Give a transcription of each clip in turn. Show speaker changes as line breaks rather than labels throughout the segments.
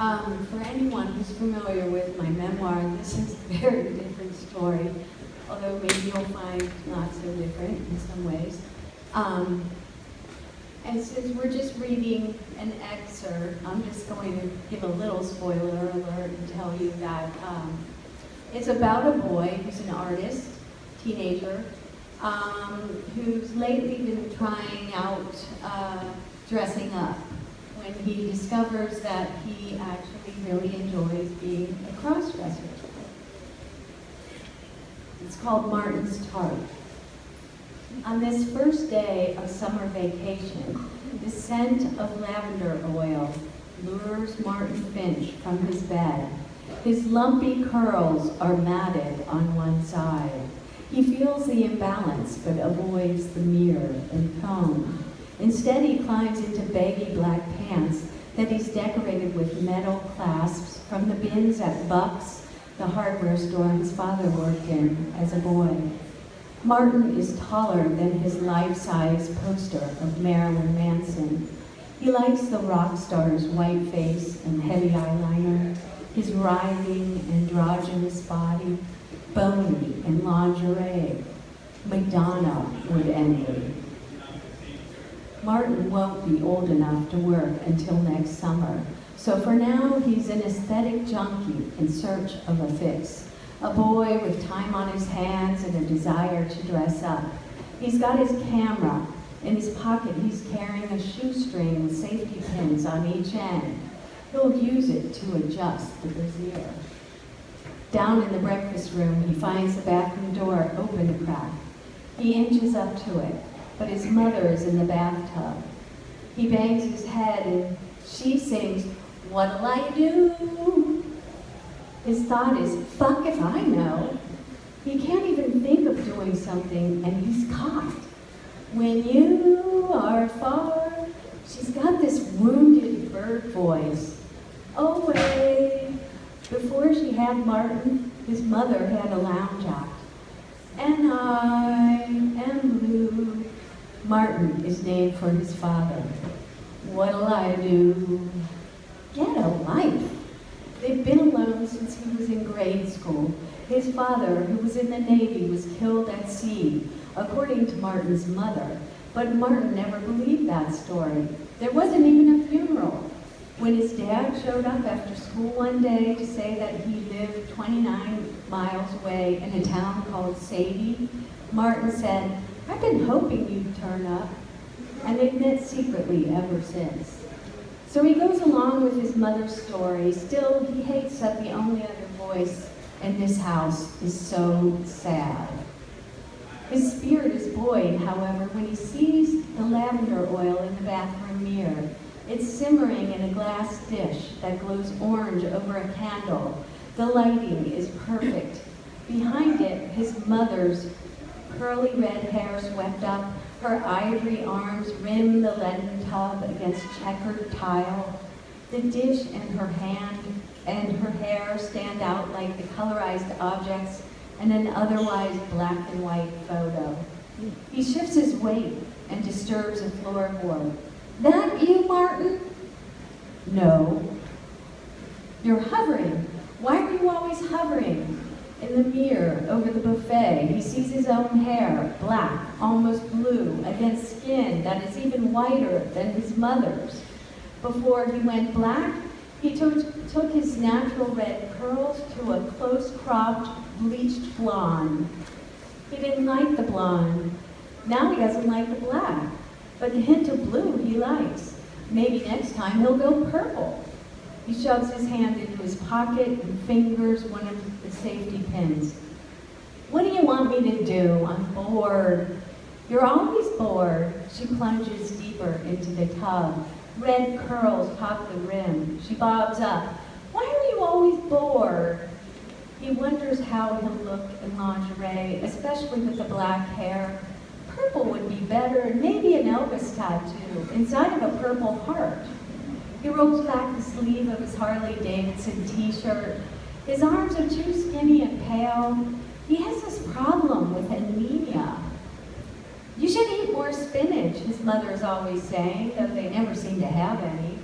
For anyone who's familiar with my memoir, this is a very different story, although maybe you'll find not so different in some ways. And since we're just reading an excerpt, I'm just going to give a little spoiler alert and tell you that it's about a boy who's an artist, teenager, who's lately been trying out dressing up when he discovers that he actually really enjoys being a cross-dresser. It's called Martin's Tart. On this first day of summer vacation, the scent of lavender oil lures Martin Finch from his bed. His lumpy curls are matted on one side. He feels the imbalance but avoids the mirror and comb. Instead, he climbs into baggy black pants that he's decorated with metal clasps from the bins at Buck's, the hardware store his father worked in as a boy. Martin is taller than his life-size poster of Marilyn Manson. He likes the rock star's white face and heavy eyeliner, his writhing, androgynous body, bony and lingerie. Madonna would envy. Martin won't be old enough to work until next summer, so for now he's an aesthetic junkie in search of a fix. A boy with time on his hands and a desire to dress up. He's got his camera. In his pocket, he's carrying a shoestring with safety pins on each end. He'll use it to adjust the brassiere. Down in the breakfast room, he finds the bathroom door open a crack. He inches up to it, but his mother is in the bathtub. He bangs his head and she sings, "What'll I do?" His thought is, fuck if I know. He can't even think of doing something and he's caught. When you are far, she's got this wounded bird voice. Away. Before she had Martin, his mother had a lounge act. And I am blue. Martin is named for his father. What'll I do? Get a life. They've been alone since he was in grade school. His father, who was in the Navy, was killed at sea, according to Martin's mother. But Martin never believed that story. There wasn't even a funeral. When his dad showed up after school one day to say that he lived 29 miles away in a town called Sadie, Martin said, "I've been hoping you'd turn up." And they've met secretly ever since. So he goes along with his mother's story. Still, he hates that the only other voice in this house is so sad. His spirit is buoyed, however, when he sees the lavender oil in the bathroom mirror. It's simmering in a glass dish that glows orange over a candle. The lighting is perfect. Behind it, his mother's curly red hair swept up. Her ivory arms rim the leaden tub against checkered tile. The dish in her hand and her hair stand out like the colorized objects in an otherwise black and white photo. He shifts his weight and disturbs a floorboard. "That you, Martin?" "No." "You're hovering. Why are you always hovering?" In the mirror over the buffet, he sees his own hair, black, almost blue, against skin that is even whiter than his mother's. Before he went black, he took his natural red curls to a close-cropped, bleached blonde. He didn't like the blonde. Now he doesn't like the black, but the hint of blue he likes. Maybe next time he'll go purple. He shoves his hand into his pocket and fingers one of the safety pins. "What do you want me to do? I'm bored." "You're always bored." She plunges deeper into the tub. Red curls top the rim. She bobs up. "Why are you always bored?" He wonders how he'll look in lingerie, especially with the black hair. Purple would be better, and maybe an Elvis tattoo inside of a purple heart. He rolls back the sleeve of his Harley-Davidson t-shirt. His arms are too skinny and pale. He has this problem with anemia. "You should eat more spinach," his mother is always saying, though they never seem to have any.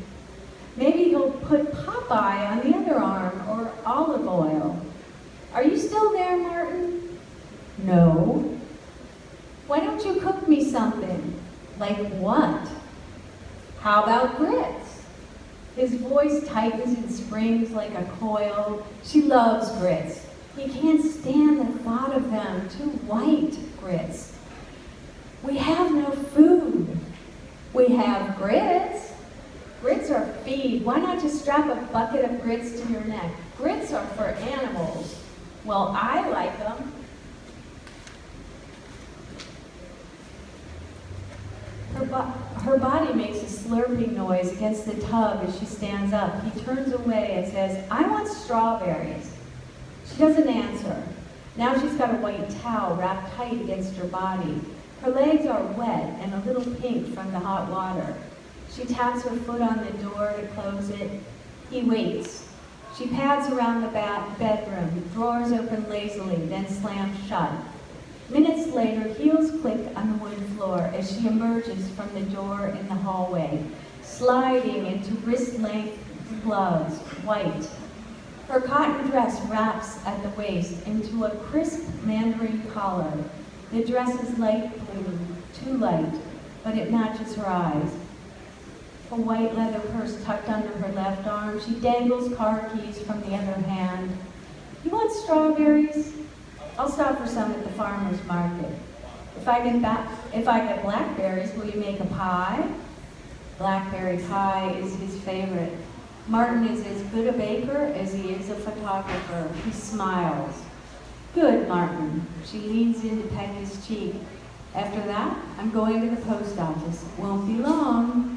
Maybe he'll put Popeye on the other arm, or olive oil. Are you still there, Martin? No. Why don't you cook me something? Like what? How about grits? His voice tightens and springs like a coil. She loves grits. He can't stand the thought of them, too white grits. We have no food. We have grits. Grits are feed. Why not just strap a bucket of grits to your neck? Grits are for animals. Well, I like them. Her body makes a slurping noise against the tub as she stands up. He turns away and says, I want strawberries. She doesn't answer. Now she's got a white towel wrapped tight against her body. Her legs are wet and a little pink from the hot water. She taps her foot on the door to close it. He waits. She pads around the bedroom, drawers open lazily, then slams shut. Minutes later, heels click on the wood floor as she emerges from the door in the hallway, sliding into wrist-length gloves, white. Her cotton dress wraps at the waist into a crisp mandarin collar. The dress is light blue, too light, but it matches her eyes. A white leather purse tucked under her left arm. She dangles car keys from the other hand. You want strawberries? I'll stop for some at the farmer's market. If I get blackberries, will you make a pie? Blackberry pie is his favorite. Martin is as good a baker as he is a photographer. He smiles. Good, Martin. She leans in to pet his cheek. After that, I'm going to the post office. Won't be long.